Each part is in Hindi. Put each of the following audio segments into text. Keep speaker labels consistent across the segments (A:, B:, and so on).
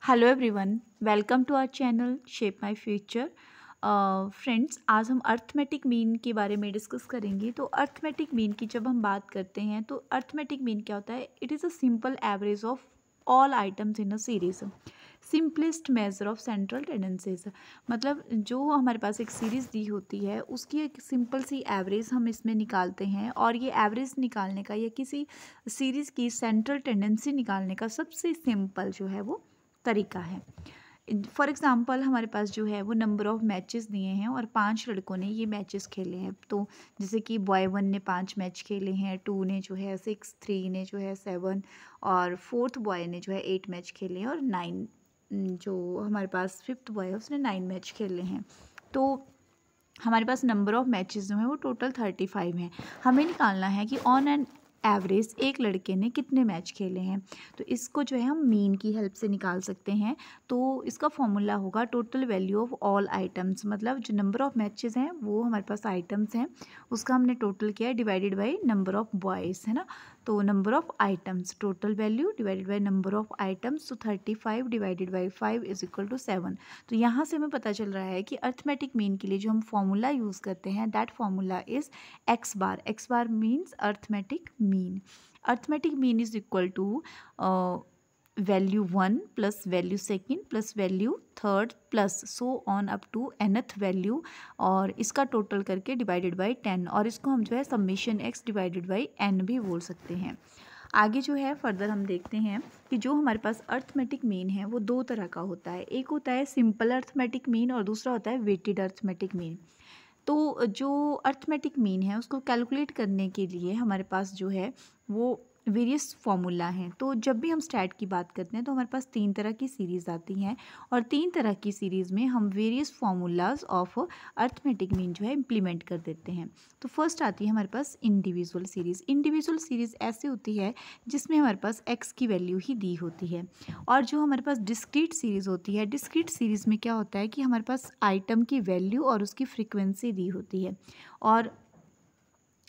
A: Hello everyone, welcome to our channel Shape My Future. Friends, आज हम अर्थमेटिक मीन के बारे में डिस्कस करेंगे। तो अर्थमेटिक मीन की जब हम बात करते हैं तो अर्थमेटिक मीन क्या होता है? It is a simple average of all items in a series, simplest measure of central tendencies. मतलब जो हमारे पास एक सीरीज़ दी होती है उसकी एक सिंपल सी एवरेज हम इसमें निकालते हैं, और ये एवरेज निकालने का या किसी सीरीज़ की सेंट्रल टेंडेंसी निकालने का सबसे सिंपल जो है वो तरीका है। फॉर एग्ज़ाम्पल हमारे पास जो है वो नंबर ऑफ़ मैचेस दिए हैं और 5 लड़कों ने ये मैचेस खेले हैं। तो जैसे कि बॉय 1 ने 5 मैच खेले हैं, 2 ने जो है 6, 3 ने जो है 7 और 4th बॉय ने जो है 8 मैच खेले हैं, और 9 जो हमारे पास 5th बॉय है उसने 9 मैच खेले हैं। तो हमारे पास नंबर ऑफ़ मैचेस जो हैं वो टोटल 35 हैं। हमें निकालना है कि ऑन एन एवरेज एक लड़के ने कितने मैच खेले हैं। तो इसको जो है हम मीन की हेल्प से निकाल सकते हैं। तो इसका फॉर्मूला होगा total value of all items. मतलब जो नंबर ऑफ़ मैचेस हैं वो हमारे पास आइटम्स हैं, उसका हमने टोटल किया है divided by number of boys, है ना। तो number of items, total value divided by number of items, तो 35 divided by 5 is equal to 7। तो यहाँ से हमें पता चल रहा है कि अर्थमेटिक मीन के लिए जो हम फॉर्मूला यूज़ करते हैं that formula is x bar. X bar means arithmetic mean. Arithmetic mean is equal to value 1 plus value second plus value third plus so on up to nth value, और इसका टोटल करके डिवाइडेड बाई 10, और इसको हम जो है summation x divided by n भी बोल सकते हैं। आगे जो है फर्दर हम देखते हैं कि जो हमारे पास अर्थमेटिक मीन है वो दो तरह का होता है। एक होता है सिंपल अर्थमेटिक मीन और दूसरा होता है वेटेड अर्थमेटिक मीन। तो जो अर्थमेटिक मीन है उसको कैलकुलेट करने के लिए हमारे पास जो है वो वेरियस फार्मूला हैं। तो जब भी हम स्टैट की बात करते हैं तो हमारे पास 3 तरह की सीरीज़ आती हैं, और 3 तरह की सीरीज़ में हम various formulas of arithmetic mean जो है इम्प्लीमेंट कर देते हैं। तो फर्स्ट आती है हमारे पास इंडिविजुअल सीरीज़। इंडिविजुअल सीरीज़ ऐसी होती है जिसमें हमारे पास एक्स की वैल्यू ही दी होती है। और जो हमारे पास डिस्क्रीट सीरीज़ होती है, डिस्क्रीट सीरीज़ में क्या होता है कि हमारे पास आइटम की वैल्यू और उसकी फ्रीक्वेंसी दी होती है। और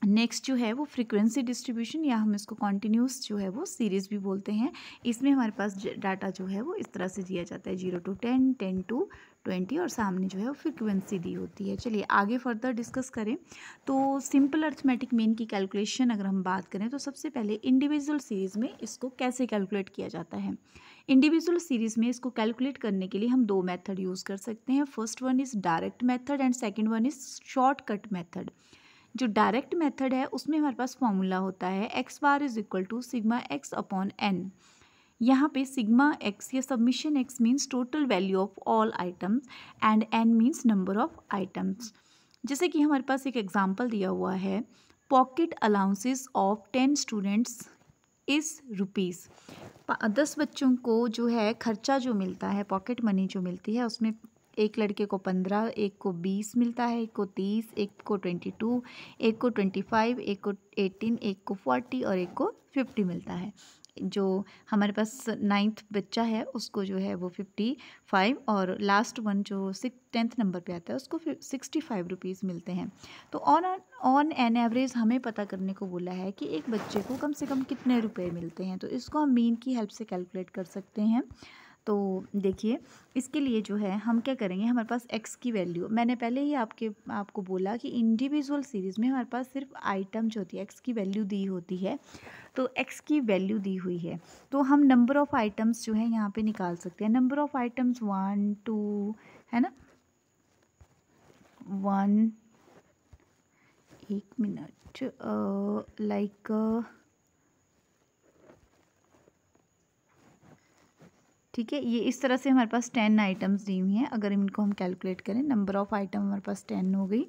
A: नेक्स्ट जो है वो फ्रीक्वेंसी डिस्ट्रीब्यूशन, या हम इसको कॉन्टिन्यूस जो है वो सीरीज़ भी बोलते हैं। इसमें हमारे पास डाटा जो है वो इस तरह से दिया जाता है 0 to 10, 10 to 20, और सामने जो है वो फ्रीक्वेंसी दी होती है। चलिए आगे फर्दर डिस्कस करें। तो सिंपल अर्थमेटिक मीन की कैलकुलेशन अगर हम बात करें तो सबसे पहले इंडिविजुअल सीरीज़ में इसको कैसे कैलकुलेट किया जाता है। इंडिविजुअल सीरीज़ में इसको कैलकुलेट करने के लिए हम दो मेथड यूज़ कर सकते हैं। First one is direct method and second one is shortcut method. जो डायरेक्ट मेथड है उसमें हमारे पास फॉर्मूला होता है x bar is equal to sigma x upon n. यहाँ पे सिग्मा एक्स या summation x means total value of all items and n means number of items. जैसे कि हमारे पास एक एग्जांपल दिया हुआ है, pocket allowances of 10 students is rupees. 10 बच्चों को जो है खर्चा जो मिलता है, पॉकेट मनी जो मिलती है, उसमें एक लड़के को 15, एक को 20 मिलता है, एक को 30, एक को 22, एक को 25, एक को 18, एक को 40 और एक को 50 मिलता है। जो हमारे पास 9th बच्चा है उसको जो है वो 55, और लास्ट वन जो 10th नंबर पे आता है उसको 65 रुपीज़ मिलते हैं। तो ऑन एन एवरेज हमें पता करने को बोला है कि एक बच्चे को कम से कम कितने रुपए मिलते हैं। तो इसको हम मीन की हेल्प से कैलकुलेट कर सकते हैं। तो देखिए, इसके लिए जो है हम क्या करेंगे, हमारे पास एक्स की वैल्यू, मैंने पहले ही आपको बोला कि इंडिविजुअल सीरीज़ में हमारे पास सिर्फ आइटम जो होती है एक्स की वैल्यू दी होती है। तो एक्स की वैल्यू दी हुई है तो हम नंबर ऑफ़ आइटम्स जो है यहाँ पे निकाल सकते हैं। नंबर ऑफ़ आइटम्स 1 2 है ना, 1, एक मिनट, लाइक ठीक है, ये इस तरह से हमारे पास 10 आइटम्स दी हुई हैं। अगर इनको हम कैलकुलेट करें, नंबर ऑफ़ आइटम हमारे पास 10 हो गई।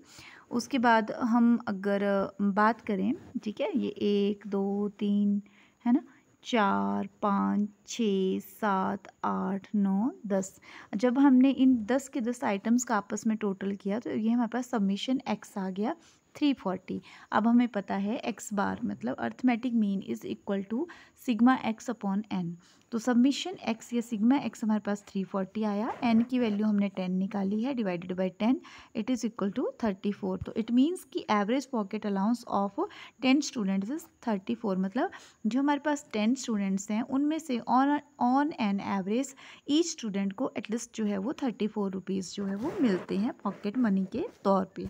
A: उसके बाद हम अगर बात करें, ठीक है, ये 1 2 3 है ना, 4 5 6 7 8 9 10। जब हमने इन 10 के 10 आइटम्स का आपस में टोटल किया तो ये हमारे पास सबमिशन एक्स आ गया 340। अब हमें पता है एक्स बार मतलब arithmetic mean is equal to sigma x upon n. तो सबमिशन एक्स या सिग्मा एक्स हमारे पास 340 आया, एन की वैल्यू हमने 10 निकाली है, divided by 10 it is equal to 34। तो इट मीन्स कि average pocket allowance of 10 students is 34। मतलब जो हमारे पास 10 स्टूडेंट्स हैं उनमें से on an average each student को एटलीस्ट जो है वो 34 रुपीज़ जो है वो मिलते हैं पॉकेट मनी के तौर पे।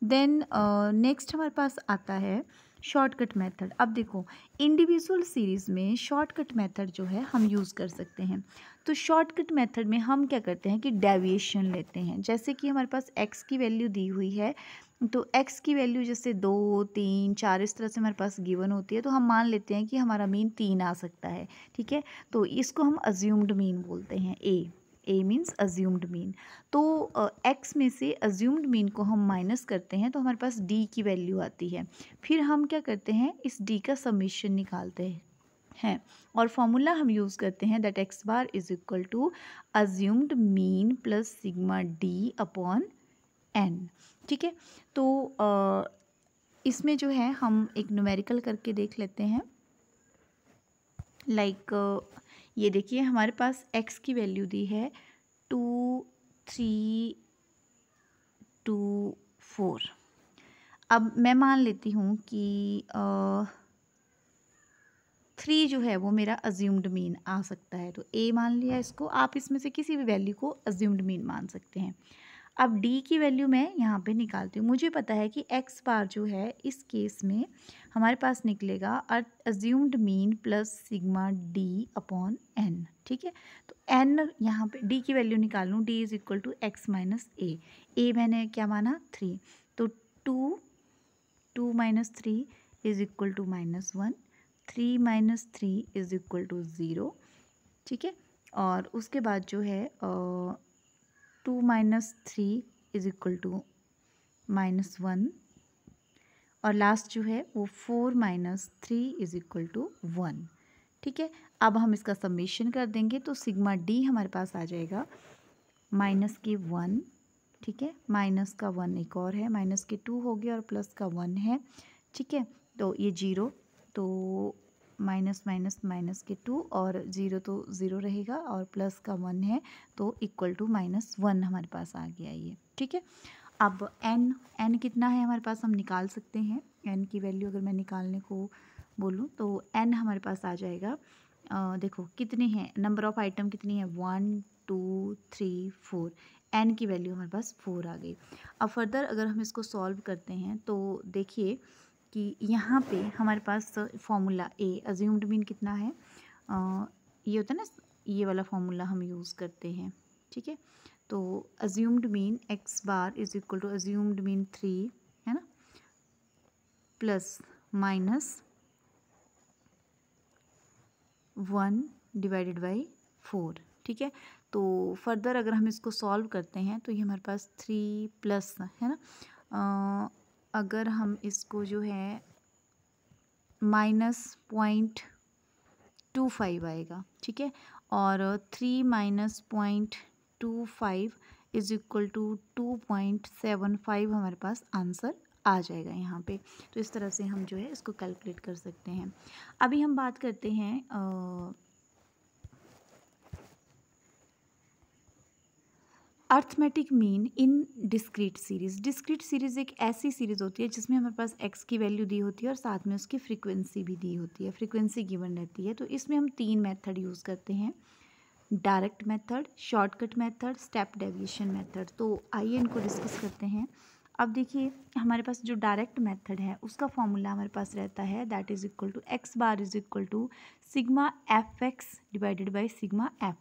A: देन नेक्स्ट हमारे पास आता है शॉर्टकट मेथड। अब देखो इंडिविजुअल सीरीज़ में शॉर्टकट मेथड जो है हम यूज़ कर सकते हैं। तो शॉर्टकट मेथड में हम क्या करते हैं कि डेविएशन लेते हैं। जैसे कि हमारे पास x की वैल्यू दी हुई है, तो x की वैल्यू जैसे 2 3 4 इस तरह से हमारे पास गिवन होती है, तो हम मान लेते हैं कि हमारा मीन 3 आ सकता है। ठीक है, तो इसको हम अज्यूम्ड मीन बोलते हैं। ए मीन्स अज्यूम्ड मीन। तो x में से अज्यूम्ड मीन को हम माइनस करते हैं तो हमारे पास d की वैल्यू आती है। फिर हम क्या करते हैं, इस d का समीशन निकालते हैं और फॉर्मूला हम यूज़ करते हैं that x bar is equal to assumed mean plus sigma d upon n. ठीक है, तो इसमें जो है हम एक न्यूमेरिकल करके देख लेते हैं। ये देखिए हमारे पास x की वैल्यू दी है 2 3 2 4। अब मैं मान लेती हूँ कि 3 जो है वो मेरा अज्यूम्ड मीन आ सकता है, तो a मान लिया इसको। आप इसमें से किसी भी वैल्यू को अज्यूम्ड मीन मान सकते हैं। अब d की वैल्यू मैं यहाँ पे निकालती हूँ। मुझे पता है कि x बार जो है इस केस में हमारे पास निकलेगा assumed mean plus sigma d upon n। ठीक है, तो n यहाँ पे d की वैल्यू निकाल लूँ, d is equal to x minus a मैंने क्या माना 3, तो 2 minus 3 is equal to -1, 3 minus 3 is equal to 0। ठीक है, और उसके बाद जो है 2 माइनस 3 इज इक्वल टू -1 और लास्ट जो है वो 4 माइनस 3 इज इक्वल टू 1। ठीक है, अब हम इसका समेशन कर देंगे तो सिग्मा डी हमारे पास आ जाएगा माइनस के 1। ठीक है, माइनस का 1 एक और है, माइनस के 2 हो गया और प्लस का 1 है। ठीक है, तो ये 0, तो माइनस माइनस माइनस के 2 और 0 तो 0 रहेगा और प्लस का 1 है, तो इक्वल टू -1 हमारे पास आ गया ये। ठीक है, अब n कितना है हमारे पास हम निकाल सकते हैं। n की वैल्यू अगर मैं निकालने को बोलूँ तो n हमारे पास आ जाएगा, देखो कितने हैं, नंबर ऑफ़ आइटम कितनी है 1 2 3 4, n की वैल्यू हमारे पास 4 आ गई। अब फर्दर अगर हम इसको सॉल्व करते हैं तो देखिए कि यहाँ पे हमारे पास फॉर्मूला a अज्यूम्ड मीन कितना है, ये होता है ना, ये वाला फॉर्मूला हम यूज़ करते हैं। ठीक है, तो assumed mean x bar is equal to assumed mean 3 है ना, प्लस माइनस 1 डिवाइडेड बाई 4। ठीक है, तो फर्दर अगर हम इसको सॉल्व करते हैं तो ये हमारे पास 3 प्लस है ना, अगर हम इसको जो है -0.25 आएगा। ठीक है, और 3 माइनस 0.25 इज इक्वल टू 2.75 हमारे पास आंसर आ जाएगा यहाँ पे। तो इस तरह से हम जो है इसको कैलकुलेट कर सकते हैं। अभी हम बात करते हैं arithmetic mean in discrete series. Discrete series एक ऐसी सीरीज़ होती है जिसमें हमारे पास x की वैल्यू दी होती है और साथ में उसकी फ्रीक्वेंसी भी दी होती है, फ्रीक्वेंसी गिवन रहती है। तो इसमें हम 3 मेथड यूज़ करते हैं, direct method, shortcut method, step deviation method. तो आइए इनको डिस्कस करते हैं। अब देखिए हमारे पास जो डायरेक्ट मेथड है उसका फॉर्मूला हमारे पास रहता है that is equal to x bar is equal to sigma f x divided by sigma f.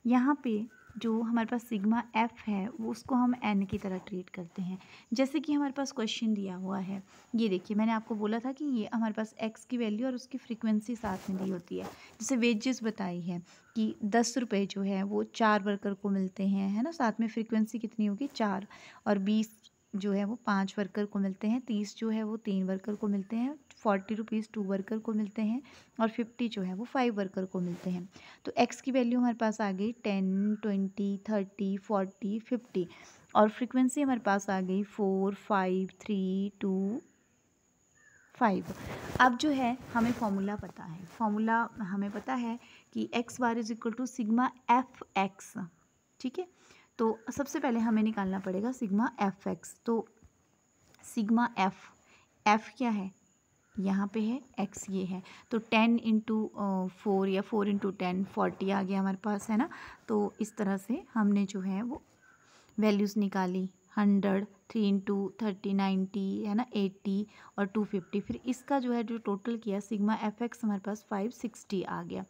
A: यहाँ पे जो हमारे पास सिग्मा एफ है वो उसको हम एन की तरह ट्रीट करते हैं। जैसे कि हमारे पास क्वेश्चन दिया हुआ है, ये देखिए मैंने आपको बोला था कि ये हमारे पास एक्स की वैल्यू और उसकी फ्रीक्वेंसी साथ में दी होती है। जैसे वेजेस बताई है कि 10 रुपये जो है वो 4 वर्कर को मिलते हैं, है ना, साथ में फ्रीक्वेंसी कितनी होगी 4, और 20 जो है वो 5 वर्कर को मिलते हैं, 30 जो है वो 3 वर्कर को मिलते हैं, 40 रुपीज़ 2 वर्कर को मिलते हैं और 50 जो है वो 5 वर्कर को मिलते हैं। तो x की वैल्यू हमारे पास आ गई 10 20 30 40 50, और फ्रीक्वेंसी हमारे पास आ गई 4 5 3 2 5। अब जो है हमें फॉर्मूला पता है, फॉर्मूला हमें पता है कि x bar is equal to sigma f x. ठीक है, तो सबसे पहले हमें निकालना पड़ेगा सिग्मा एफ एक्स। तो सिग्मा एफ क्या है, यहाँ पे है, एक्स ये है, तो 10 इंटू 4 या 4 इंटू 10 40 आ गया हमारे पास, है ना। तो इस तरह से हमने जो है वो वैल्यूज़ निकाली, 100, 3 इंटू 30 90, है ना, 80 और 250। फिर इसका जो है जो टोटल किया सिग्मा एफ एक्स हमारे पास 560 आ गया।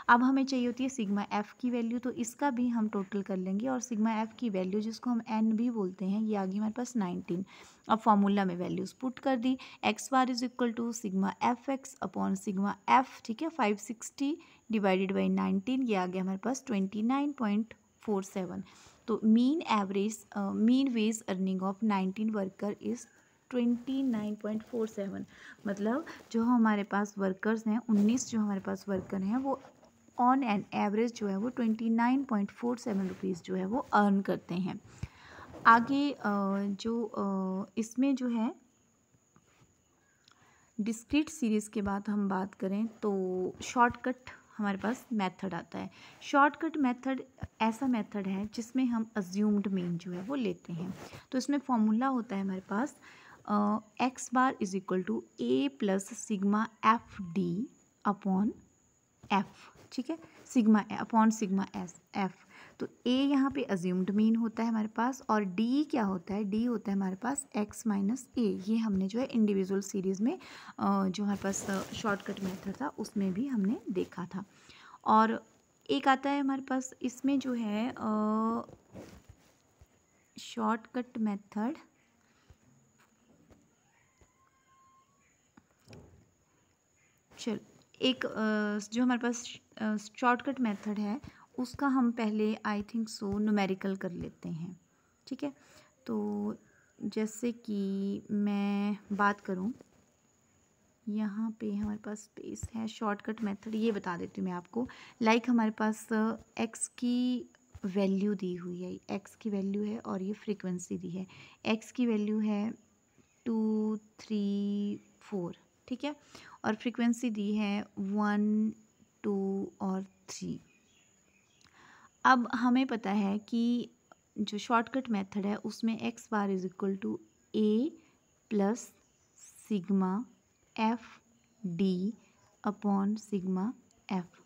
A: अब हमें चाहिए होती है सिग्मा एफ की वैल्यू, तो इसका भी हम टोटल कर लेंगे और सिग्मा एफ की वैल्यू जिसको हम एन भी बोलते हैं ये आ गई हमारे पास 19। अब फॉर्मूला में वैल्यूज़ पुट कर दी, x bar is equal to sigma f x upon sigma f. ठीक है, 560 डिवाइडेड बाई 19, ये आ गया हमारे पास 29.47। तो mean wage earning of 19 worker is 29.47। मतलब जो हमारे पास वर्कर्स हैं 19 जो हमारे पास वर्कर हैं वो ऑन एन एवरेज जो है वो 29.47 रुपीज़ जो है वो अर्न करते हैं। आगे इसमें जो है डिस्क्रीट सीरीज़ के बाद हम बात करें तो शॉर्टकट हमारे पास मेथड आता है। शॉर्टकट मेथड ऐसा मेथड है जिसमें हम अज्यूम्ड मीन जो है वो लेते हैं। तो इसमें फॉर्मूला होता है हमारे पास x bar is equal to a plus sigma f d upon f. ठीक है, सिग्मा अपॉन सिग्मा एफ। तो ए यहाँ पे अज्यूम्ड मीन होता है हमारे पास, और डी क्या होता है, डी होता है हमारे पास एक्स माइनस ए। ये हमने जो है इंडिविजुअल सीरीज़ में जो हमारे पास शॉर्टकट मेथड था उसमें भी हमने देखा था। और एक आता है हमारे पास इसमें जो है शॉर्टकट मेथड, चल एक जो हमारे पास शॉर्टकट मेथड है उसका हम पहले आई थिंक सो न्यूमेरिकल कर लेते हैं। ठीक है, तो जैसे कि मैं बात करूं, यहाँ पे हमारे पास स्पेस है, शॉर्टकट मेथड ये बता देती हूँ मैं आपको। लाइक हमारे पास एक्स की वैल्यू दी हुई है, एक्स की वैल्यू है और ये फ्रीक्वेंसी दी है। एक्स की वैल्यू है 2 3 4, ठीक है, और फ्रीक्वेंसी दी है 1 2 और 3। अब हमें पता है कि जो शॉर्टकट मेथड है उसमें x bar is equal to a plus sigma f d upon sigma f.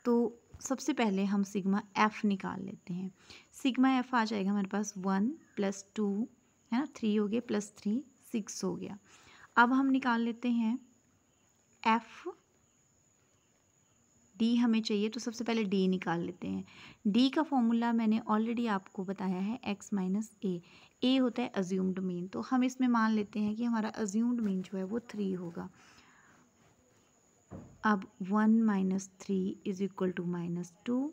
A: तो सबसे पहले हम सिग्मा एफ निकाल लेते हैं। सिग्मा एफ आ जाएगा हमारे पास 1 + 2, है ना, 3 हो गया, +3 6 हो गया। अब हम निकाल लेते हैं एफ डी हमें चाहिए, तो सबसे पहले डी निकाल लेते हैं। डी का फॉर्मूला मैंने ऑलरेडी आपको बताया है, एक्स माइनस ए। ए होता है अज्यूम्ड मीन, तो हम इसमें मान लेते हैं कि हमारा अज्यूम्ड मीन जो है वो 3 होगा। अब 1 - 3 = -2,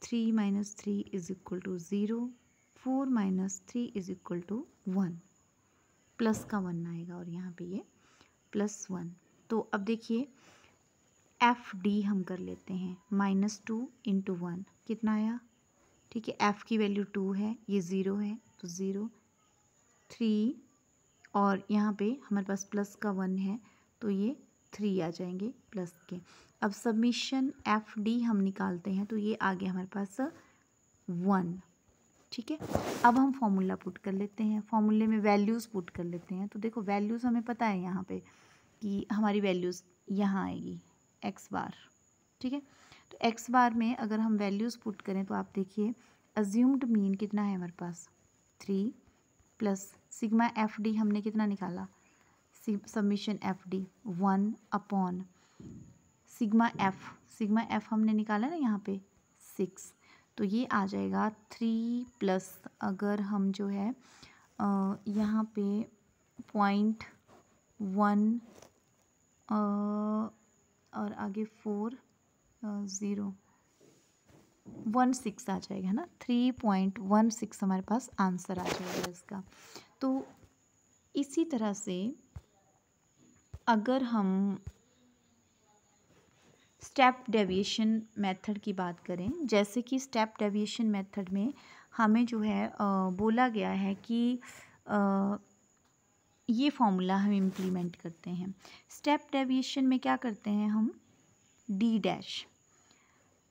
A: 3 - 3 = 0, 4 - 3 = 1, प्लस का 1 आएगा और यहाँ पे ये +1। तो अब देखिए एफ डी हम कर लेते हैं, -2 × 1 कितना आया, ठीक है, एफ की वैल्यू 2 है, ये 0 है तो 0, 3 और यहाँ पे हमारे पास प्लस का 1 है तो ये 3 आ जाएंगे प्लस के। अब सबमिशन एफ डी हम निकालते हैं तो ये आ गया हमारे पास 1। ठीक है, अब हम फॉर्मूला पुट कर लेते हैं, फॉर्मूले में वैल्यूज़ पुट कर लेते हैं। तो देखो वैल्यूज़ हमें पता है यहाँ पे कि हमारी वैल्यूज़ यहाँ आएगी एक्स बार। ठीक है, तो एक्स बार में अगर हम वैल्यूज़ पुट करें तो आप देखिए अज्यूम्ड मीन कितना है हमारे पास 3 प्लस सिग्मा एफ डी हमने कितना निकाला, submission F D 1 upon sigma F हमने निकाला ना यहाँ पे 6, तो ये आ जाएगा 3 प्लस अगर हम जो है यहाँ पे 0.1 और आगे 4 0 16 आ जाएगा ना, 3.16 हमारे पास आंसर आ जाएगा इसका। तो इसी तरह से अगर हम स्टेप डेविएशन मेथड की बात करें, जैसे कि स्टेप डेविएशन मेथड में हमें जो है बोला गया है कि ये फॉर्मूला हम इम्प्लीमेंट करते हैं। स्टेप डेविएशन में क्या करते हैं हम, डी डैश,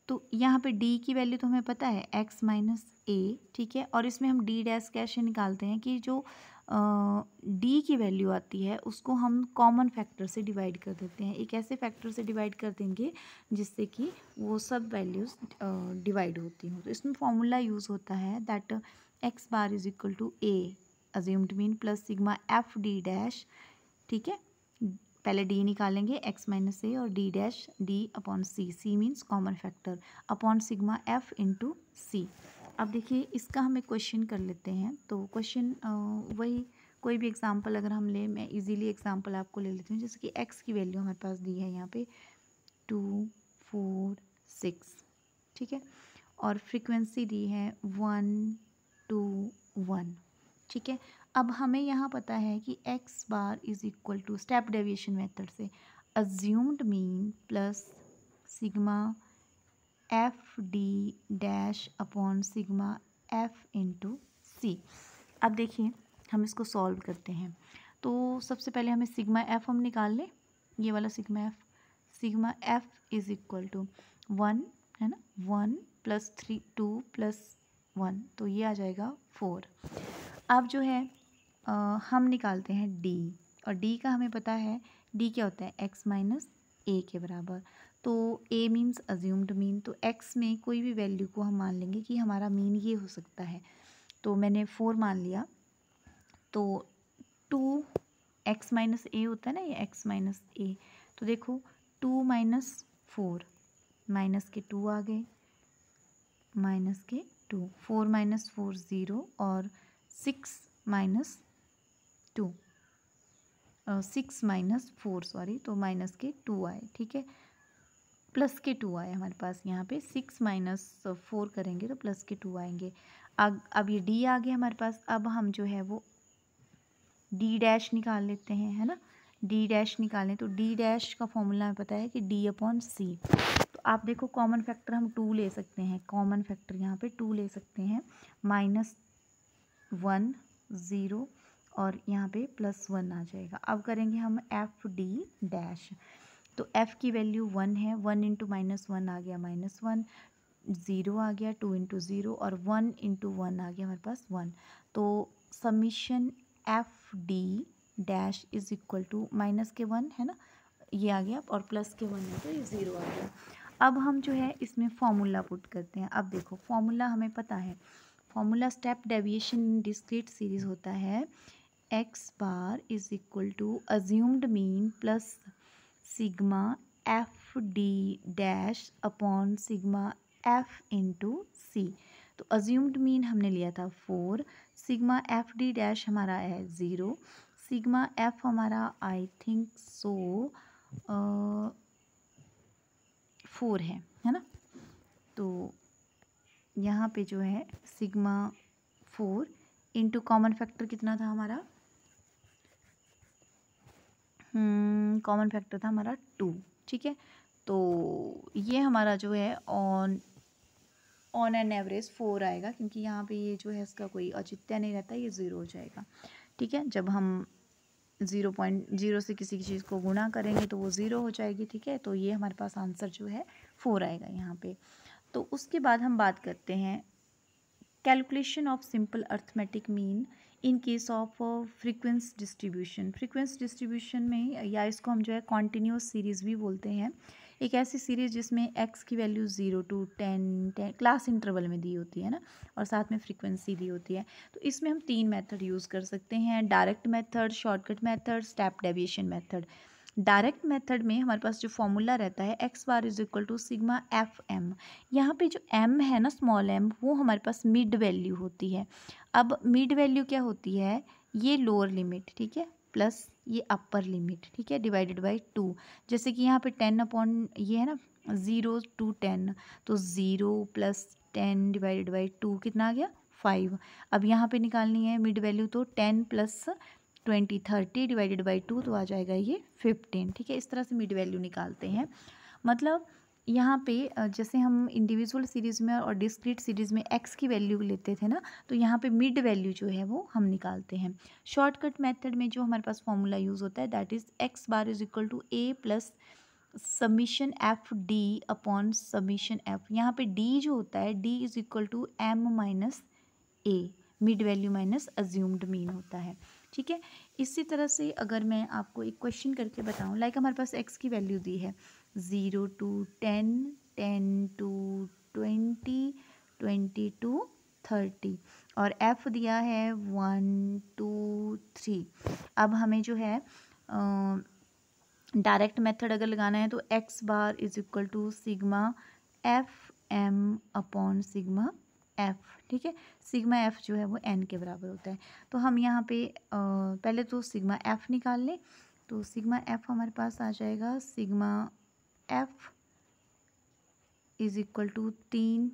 A: तो यहाँ पे डी की वैल्यू तो हमें पता है x माइनस ए, ठीक है, और इसमें हम डी डैश कैसे निकालते हैं कि जो डी की वैल्यू आती है उसको हम कॉमन फैक्टर से डिवाइड कर देते हैं, एक ऐसे फैक्टर से डिवाइड कर देंगे जिससे कि वो सब वैल्यूज़ डिवाइड होती हों। तो इसमें फॉर्मूला यूज़ होता है that x bar is equal to a assumed mean plus sigma f d dash, ठीक है, पहले डी निकालेंगे x माइनस ए और d dash d upon c, c means common factor, upon sigma f into c. अब देखिए इसका हम एक क्वेश्चन कर लेते हैं। तो क्वेश्चन वही कोई भी एग्जांपल अगर हम ले, मैं इजीली एग्जांपल आपको ले लेती हूँ। जैसे कि x की वैल्यू हमारे पास दी है यहाँ पे 2 4 6, ठीक है, और फ्रीक्वेंसी दी है 1 2 1, ठीक है। अब हमें यहाँ पता है कि x bar is equal to step deviation method से assumed mean plus sigma f d dash upon sigma f into c. अब देखिए हम इसको सॉल्व करते हैं। तो सबसे पहले हमें सिग्मा एफ हम निकाल लें, ये वाला sigma f is equal to 1 है ना, 1 प्लस 3 2 प्लस 1, तो ये आ जाएगा 4। अब जो है हम निकालते हैं डी, और डी का हमें पता है डी क्या होता है, एक्स माइनस ए के बराबर। तो ए मीन्स अज्यूम्ड मीन, तो एक्स में कोई भी वैल्यू को हम मान लेंगे कि हमारा मीन ये हो सकता है। तो मैंने 4 मान लिया, तो 2 एक्स माइनस ए होता है ना, ये एक्स माइनस ए, तो देखो 2 माइनस 4, माइनस के 2 आ गए, माइनस के 2, 4 माइनस 4 0, और 6 माइनस 2, 6 माइनस 4 सॉरी, तो माइनस के 2 आए, ठीक है, प्लस के 2 आए हमारे पास। यहाँ पे 6 माइनस 4 करेंगे तो प्लस के 2 आएंगे। अब ये डी आ गया हमारे पास। अब हम जो है वो डी डैश निकाल लेते हैं, है ना, डी डैश निकालें तो डी डैश का फॉर्मूला हमें पता है कि डी अपॉन सी। तो आप देखो कॉमन फैक्टर हम 2 ले सकते हैं, कॉमन फैक्टर यहाँ पे 2 ले सकते हैं, माइनस 1 0 और यहाँ पे प्लस 1 आ जाएगा। अब करेंगे हम एफ डी डैश, तो f की वैल्यू 1 है, 1 इंटू माइनस 1 आ गया -1, 0 आ गया, 2 इंटू 0, और 1 इंटू 1 आ गया हमारे पास 1। तो summation f d dash is equal to minus के 1 है ना, ये आ गया, और प्लस के 1 है तो ये 0 आ गया। अब हम जो है इसमें फॉर्मूला पुट करते हैं। अब देखो फॉर्मूला हमें पता है, formula step deviation in discrete series होता है x bar is equal to assumed mean plus sigma f d dash upon sigma f into c. तो अज्यूम्ड मीन हमने लिया था 4, सिग्मा एफ डी डैश हमारा है 0, सिग्मा एफ हमारा आई थिंक सो 4 है ना। तो यहाँ पे जो है सिग्मा 4 इंटू कॉमन फैक्टर कितना था हमारा, कॉमन फैक्टर था हमारा 2, ठीक है। तो ये हमारा जो है ऑन एन एवरेज 4 आएगा, क्योंकि यहाँ पे ये जो है इसका कोई औचित्य नहीं रहता, ये 0 हो जाएगा, ठीक है। जब हम 0.0 से किसी चीज़ को गुणा करेंगे तो वो 0 हो जाएगी, ठीक है। तो ये हमारे पास आंसर जो है 4 आएगा यहाँ पे। तो उसके बाद हम बात करते हैं calculation of simple arithmetic mean in case of frequency distribution. Frequency distribution में, या इसको हम जो है कॉन्टिन्यूस सीरीज़ भी बोलते हैं, एक ऐसी सीरीज़ जिसमें x की वैल्यू 0 to 10 क्लास इंटरवल में दी होती है ना, और साथ में फ्रीक्वेंसी दी होती है। तो इसमें हम 3 मेथड यूज़ कर सकते हैं, direct method, shortcut method, step deviation method. Direct method में हमारे पास जो फॉर्मूला रहता है x bar is equal to sigma f m. यहाँ पे जो m है ना, स्मॉल m, वो हमारे पास मिड वैल्यू होती है। अब मिड वैल्यू क्या होती है, ये लोअर लिमिट, ठीक है, प्लस ये अपर लिमिट, ठीक है, डिवाइडेड बाई 2। जैसे कि यहाँ पे 10 अपॉन ये है ना 0 to 10, तो 0 प्लस 10 डिवाइडेड बाई 2 कितना आ गया 5। अब यहाँ पे निकालनी है मिड वैल्यू, तो 10 प्लस 20 30 डिवाइडेड बाई 2, तो आ जाएगा ये 15, ठीक है। इस तरह से मिड वैल्यू निकालते हैं। मतलब यहाँ पे जैसे हम इंडिविजुअल सीरीज़ में और डिस्क्रीट सीरीज़ में एक्स की वैल्यू लेते थे ना, तो यहाँ पे मिड वैल्यू जो है वो हम निकालते हैं। शॉर्टकट मेथड में जो हमारे पास फॉर्मूला यूज़ होता है that is x bar is equal to a plus summation f d upon summation f. यहाँ पे डी जो होता है d is equal to m minus a, mid value minus assumed mean होता है। ठीक है, इसी तरह से अगर मैं आपको एक क्वेश्चन करके बताऊं, लाइक हमारे पास एक्स की वैल्यू दी है 0 to 10, 10 to 20, 20 to 30 और एफ दिया है 1 2 3। अब हमें जो है डायरेक्ट मेथड अगर लगाना है तो x bar is equal to sigma f m upon sigma f. ठीक है, सिग्मा एफ जो है वो एन के बराबर होता है। तो हम यहाँ पे पहले तो सिग्मा एफ निकाल लें। तो सिग्मा एफ हमारे पास आ जाएगा sigma f is equal to 3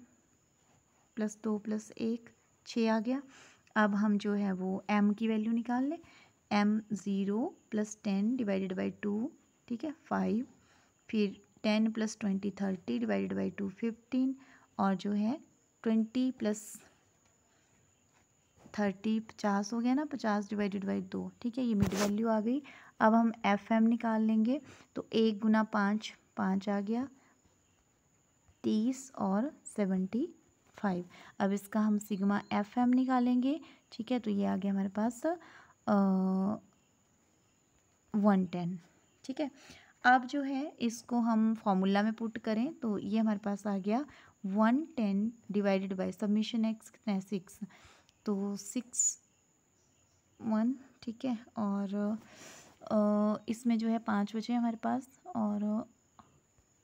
A: + 2 + 1 6 आ गया। अब हम जो है वो m की वैल्यू निकाल लें। m 0 + 10 डिवाइडेड बाई 2, ठीक है 5, फिर 10 + 20 30 डिवाइडेड बाई 2 15 और जो है 20 + 30 50 हो गया ना, 50 डिवाइडेड बाई 2। ठीक है, ये मिड वैल्यू आ गई। अब हम एफ एम निकाल लेंगे। तो 1 × 5 5 आ गया, 30 और 75। अब इसका हम सिग्मा एफ एम निकालेंगे। ठीक है, तो ये आ गया हमारे पास 110। ठीक है, अब जो है इसको हम फॉर्मूला में पुट करें तो ये हमारे पास आ गया 110 डिवाइडेड बाई समीशन एक्स कितना है 6, तो 6 1। ठीक है, और इसमें जो है 5 बचे हमारे पास और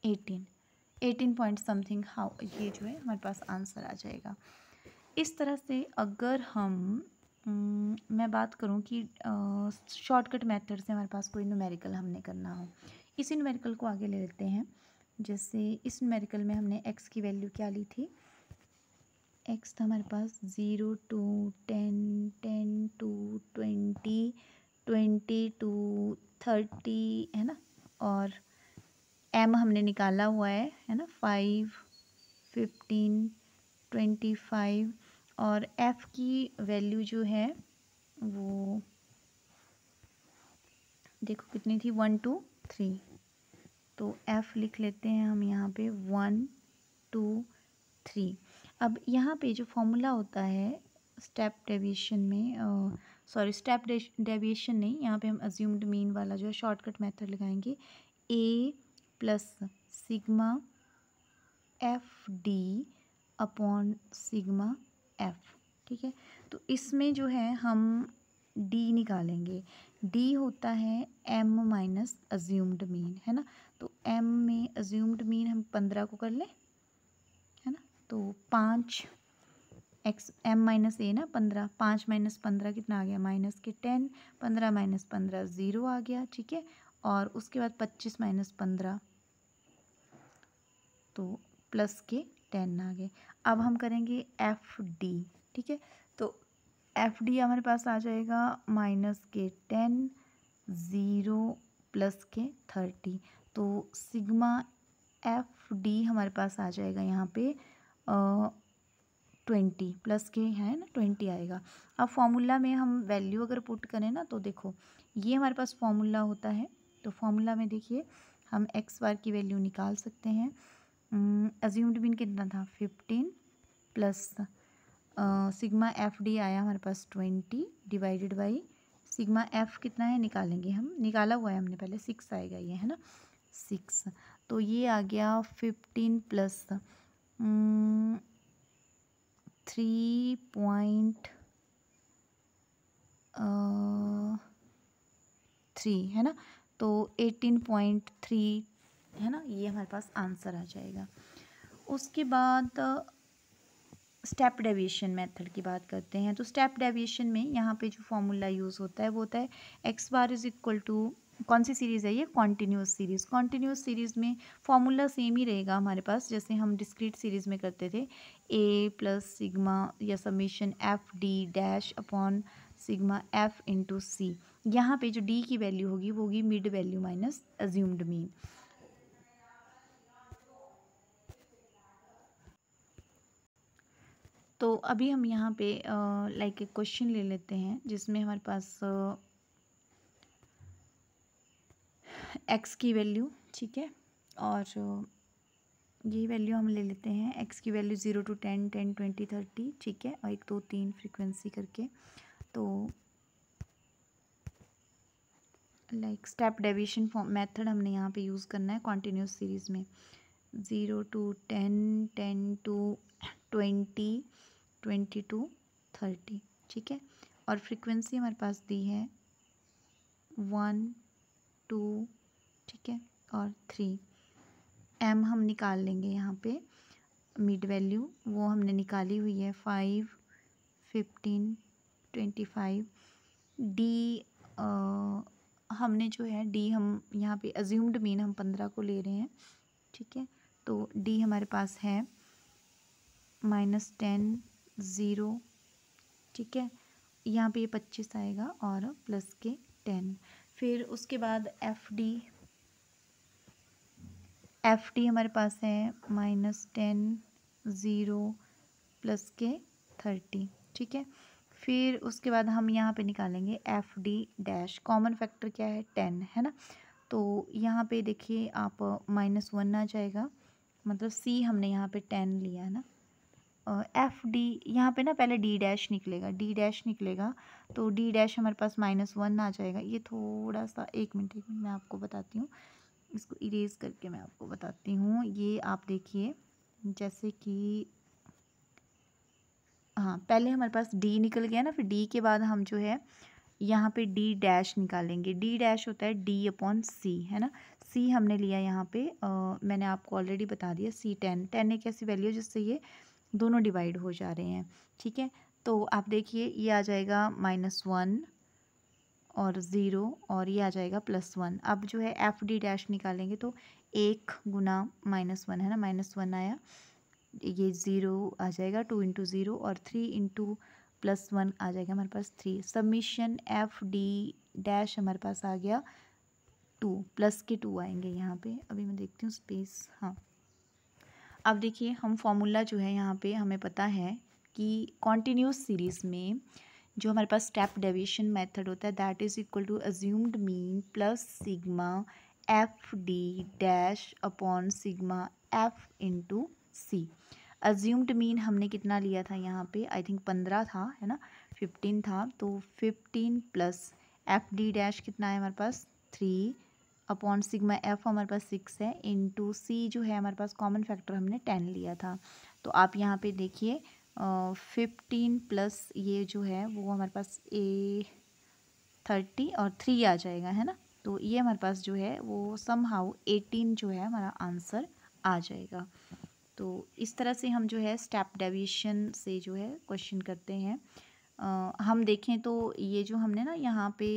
A: 18 पॉइंट समथिंग हाउ, ये जो है हमारे पास आंसर आ जाएगा। इस तरह से अगर हम मैं बात करूं कि शॉर्टकट मेथड से हमारे पास कोई न्यूमेरिकल हमने करना हो, इसी न्यूमेरिकल को आगे ले लेते हैं। जैसे इस न्यूमेरिकल में हमने एक्स की वैल्यू क्या ली थी, एक्स था हमारे पास 0 to 10, 10 to 20, 20 to 30 है ना, और एम हमने निकाला हुआ है ना 5, 15, 25 और एफ़ की वैल्यू जो है वो देखो कितनी थी 1 2 3। तो एफ़ लिख लेते हैं हम यहाँ पे 1 2 3। अब यहाँ पे जो फॉर्मूला होता है स्टेप डेविएशन में, सॉरी स्टेप डेविएशन नहीं, यहाँ पे हम अज्यूम्ड मीन वाला जो है शॉर्टकट मेथड लगाएंगे। A plus sigma f d upon sigma f. ठीक है, तो इसमें जो है हम डी निकालेंगे। डी होता है एम माइनस अज्यूम्ड मीन, है ना। तो एम में अज्यूम्ड मीन हम 15 को कर लें, है ना। तो 5 एक्स एम माइनस ए ना 15, 5 - 15 कितना आ गया -10, 15 - 15 0 आ गया। ठीक है, और उसके बाद 25 - 15 तो +10 आ गए। अब हम करेंगे एफ डी। ठीक है, तो एफ डी हमारे पास आ जाएगा -10 0 +30। तो सिग्मा एफ डी हमारे पास आ जाएगा यहाँ पे 20 प्लस के है ना 20 आएगा। अब फॉर्मूला में हम वैल्यू अगर पुट करें ना तो देखो ये हमारे पास फॉर्मूला होता है। तो फॉर्मूला में देखिए हम एक्स बार की वैल्यू निकाल सकते हैं। अज्यूम्ड मीन कितना था 15 प्लस सिग्मा एफ डी आया हमारे पास 20 डिवाइडेड बाई सिग्मा एफ कितना है निकालेंगे, हम निकाला हुआ है हमने पहले 6 आएगा ये, है ना 6। तो ये आ गया 15 प्लस 3.3 है ना, तो 18.3 है ना, ये हमारे पास आंसर आ जाएगा। उसके बाद स्टेप डेविएशन मेथड की बात करते हैं। तो स्टेप डेविएशन में यहाँ पे जो फॉर्मूला यूज़ होता है वो होता है x bar is equal to, कौन सी सीरीज़ है ये, कॉन्टिन्यूस सीरीज़। कॉन्टिन्यूस सीरीज़ में फॉर्मूला सेम ही रहेगा हमारे पास जैसे हम डिस्क्रीट सीरीज़ में करते थे, ए प्लस सिग्मा या summation f d dash upon sigma f into c. यहाँ पे जो डी की वैल्यू होगी वो होगी mid value minus assumed mean. तो अभी हम यहाँ पे लाइक एक क्वेश्चन ले लेते हैं जिसमें हमारे पास एक्स की वैल्यू, ठीक है, और यही वैल्यू हम ले लेते हैं। एक्स की वैल्यू 0 to 10, 10, 20, 30, ठीक है, और 1, 2, 3 फ्रीक्वेंसी करके। तो लाइक स्टेप डेविएशन मेथड हमने यहाँ पे यूज़ करना है कॉन्टिन्यूस सीरीज़ में। 0 to 10, 10 to 20, 20 to 30, ठीक है, और फ्रीक्वेंसी हमारे पास दी है 1, 2, ठीक है, और 3। एम हम निकाल लेंगे यहाँ पे, मिड वैल्यू वो हमने निकाली हुई है 5, 15, 25। डी हमने जो है डी हम यहाँ पे अज्यूम्ड मीन हम 15 को ले रहे हैं, ठीक है, तो डी हमारे पास है -10, 0, ठीक है, यहाँ पे ये 25 आएगा और प्लस के 10। फिर उसके बाद एफ डी हमारे पास है -10, 0, प्लस के 30, ठीक है। फिर उसके बाद हम यहाँ पे निकालेंगे F d dash, common factor क्या है 10 है ना, तो यहाँ पे देखिए आप -1 आ जाएगा, मतलब सी हमने यहाँ पे 10 लिया है ना। एफ डी यहाँ पे ना पहले डी डैश निकलेगा, तो डी डैश हमारे पास -1 आ जाएगा। ये थोड़ा सा एक मिनट मैं आपको बताती हूँ, इसको इरेज करके मैं आपको बताती हूँ। ये आप देखिए जैसे कि हाँ, पहले हमारे पास डी निकल गया ना, फिर डी के बाद हम जो है यहाँ पे डी डैश निकालेंगे। डी डैश होता है डी अपॉन सी, है ना। सी हमने लिया यहाँ पे मैंने आपको ऑलरेडी बता दिया, सी 10 एक ऐसी वैल्यू जिससे ये दोनों डिवाइड हो जा रहे हैं, ठीक है। तो आप देखिए ये आ जाएगा -1 और 0 और ये आ जाएगा +1। अब जो है एफ डी डैश निकालेंगे तो 1 गुना -1 है ना, -1 आया, ये 0 आ जाएगा, 2 इंटू 0 और 3 इंटू +1 आ जाएगा हमारे पास 3। सबमिशन एफ डी डैश हमारे पास आ गया 2, प्लस के 2 आएंगे यहाँ पे। अभी मैं देखती हूँ स्पेस, हाँ। अब देखिए हम फॉर्मूला जो है यहाँ पे हमें पता है कि कॉन्टिन्यूस सीरीज़ में जो हमारे पास स्टेप डेविएशन मेथड होता है that is equal to assumed mean plus sigma f d dash upon sigma f into c. Assumed mean हमने कितना लिया था यहाँ पे, आई थिंक 15 था, है ना, 15 था, तो 15 प्लस एफ डी डैश कितना है हमारे पास 3 अपॉन सिग्मा एफ हमारे पास 6 है, इंटू सी जो है हमारे पास कॉमन फैक्टर हमने 10 लिया था। तो आप यहाँ पे देखिए 15 प्लस ये जो है वो हमारे पास 30 और 3 आ जाएगा, है ना। तो ये हमारे पास जो है वो समहाउ 18 जो है हमारा आंसर आ जाएगा। तो इस तरह से हम जो है स्टेप डेविएशन से जो है क्वेश्चन करते हैं। हम देखें तो ये जो हमने ना यहाँ पे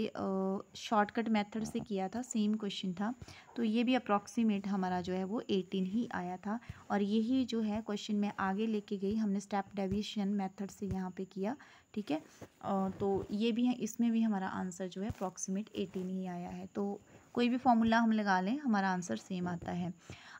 A: शॉर्टकट मेथड से किया था, सेम क्वेश्चन था, तो ये भी अप्रॉक्सीमेट हमारा जो है वो 18 ही आया था। और यही जो है क्वेश्चन में आगे लेके गई, हमने स्टेप डेविएशन मेथड से यहाँ पे किया, ठीक है। तो ये भी है, इसमें भी हमारा आंसर जो है अप्रॉक्सीमेट 18 ही आया है। तो कोई भी फॉर्मूला हम लगा लें हमारा आंसर सेम आता है।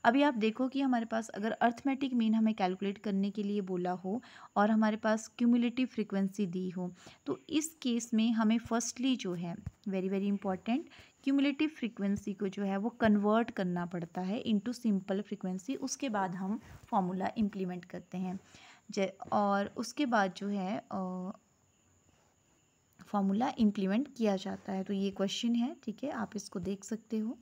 A: अभी आप देखो कि हमारे पास अगर अर्थमेटिक मीन हमें कैलकुलेट करने के लिए बोला हो और हमारे पास क्यूमुलेटिव फ्रीक्वेंसी दी हो, तो इस केस में हमें फर्स्टली जो है very very important cumulative frequency को जो है वो कन्वर्ट करना पड़ता है इनटू सिंपल फ्रीक्वेंसी, उसके बाद हम फॉर्मूला इम्प्लीमेंट करते हैं और उसके बाद जो है फॉर्मूला इम्प्लीमेंट किया जाता है। तो ये क्वेश्चन है, ठीक है, आप इसको देख सकते हो।